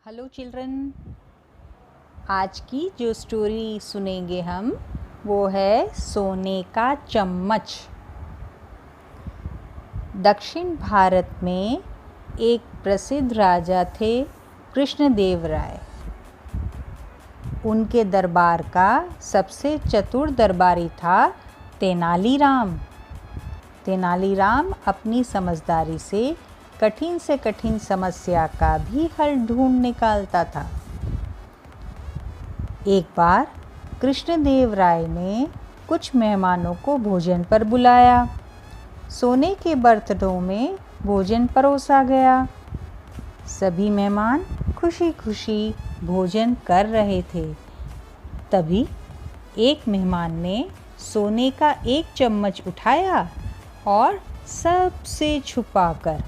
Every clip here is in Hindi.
हेलो चिल्ड्रन, आज की जो स्टोरी सुनेंगे हम वो है सोने का चम्मच। दक्षिण भारत में एक प्रसिद्ध राजा थे कृष्णदेव राय। उनके दरबार का सबसे चतुर दरबारी था तेनालीराम। तेनालीराम अपनी समझदारी से कठिन समस्या का भी हल ढूंढ निकालता था। एक बार कृष्णदेव राय ने कुछ मेहमानों को भोजन पर बुलाया। सोने के बर्तनों में भोजन परोसा गया। सभी मेहमान खुशी खुशी भोजन कर रहे थे। तभी एक मेहमान ने सोने का एक चम्मच उठाया और सबसे छुपाकर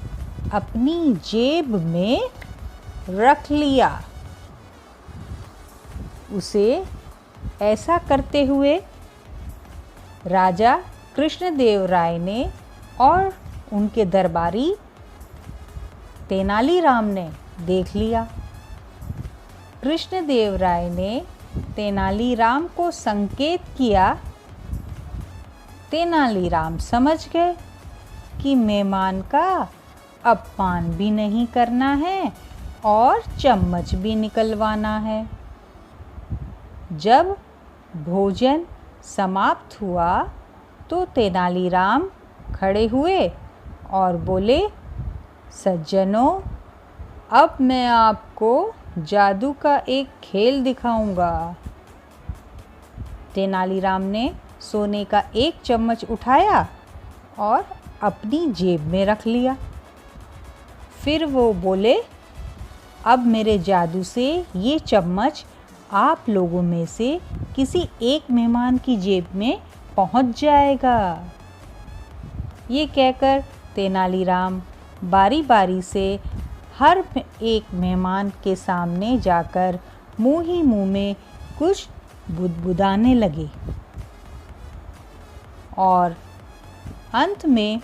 अपनी जेब में रख लिया। उसे ऐसा करते हुए राजा कृष्णदेव राय ने और उनके दरबारी तेनालीराम ने देख लिया। कृष्णदेव राय ने तेनालीराम को संकेत किया। तेनालीराम समझ गए कि मेहमान का अपमान भी नहीं करना है और चम्मच भी निकलवाना है। जब भोजन समाप्त हुआ तो तेनालीराम खड़े हुए और बोले, सज्जनों, अब मैं आपको जादू का एक खेल दिखाऊंगा। तेनालीराम ने सोने का एक चम्मच उठाया और अपनी जेब में रख लिया। फिर वो बोले, अब मेरे जादू से ये चम्मच आप लोगों में से किसी एक मेहमान की जेब में पहुंच जाएगा। ये कहकर तेनालीराम बारी बारी से हर एक मेहमान के सामने जाकर मुंह ही मुंह में कुछ बुदबुदाने लगे और अंत में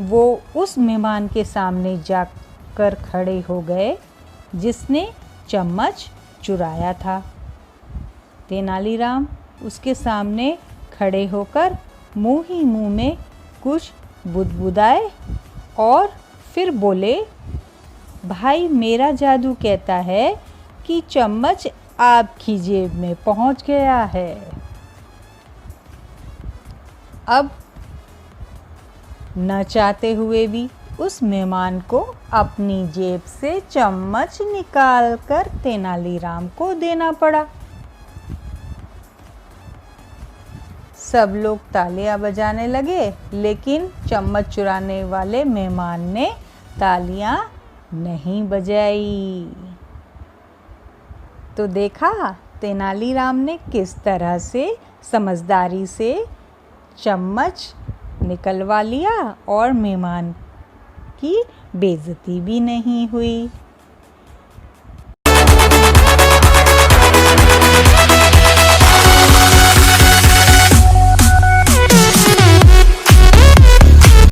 वो उस मेहमान के सामने जाकर खड़े हो गए जिसने चम्मच चुराया था। तेनालीराम उसके सामने खड़े होकर मुंह ही मुंह में कुछ बुदबुदाए और फिर बोले, भाई, मेरा जादू कहता है कि चम्मच आपकी जेब में पहुंच गया है। अब न चाहते हुए भी उस मेहमान को अपनी जेब से चम्मच निकालकर तेनालीराम को देना पड़ा। सब लोग तालियां बजाने लगे, लेकिन चम्मच चुराने वाले मेहमान ने तालियां नहीं बजाई। तो देखा तेनालीराम ने किस तरह से समझदारी से चम्मच निकलवा लिया और मेहमान की बेइज्जती भी नहीं हुई।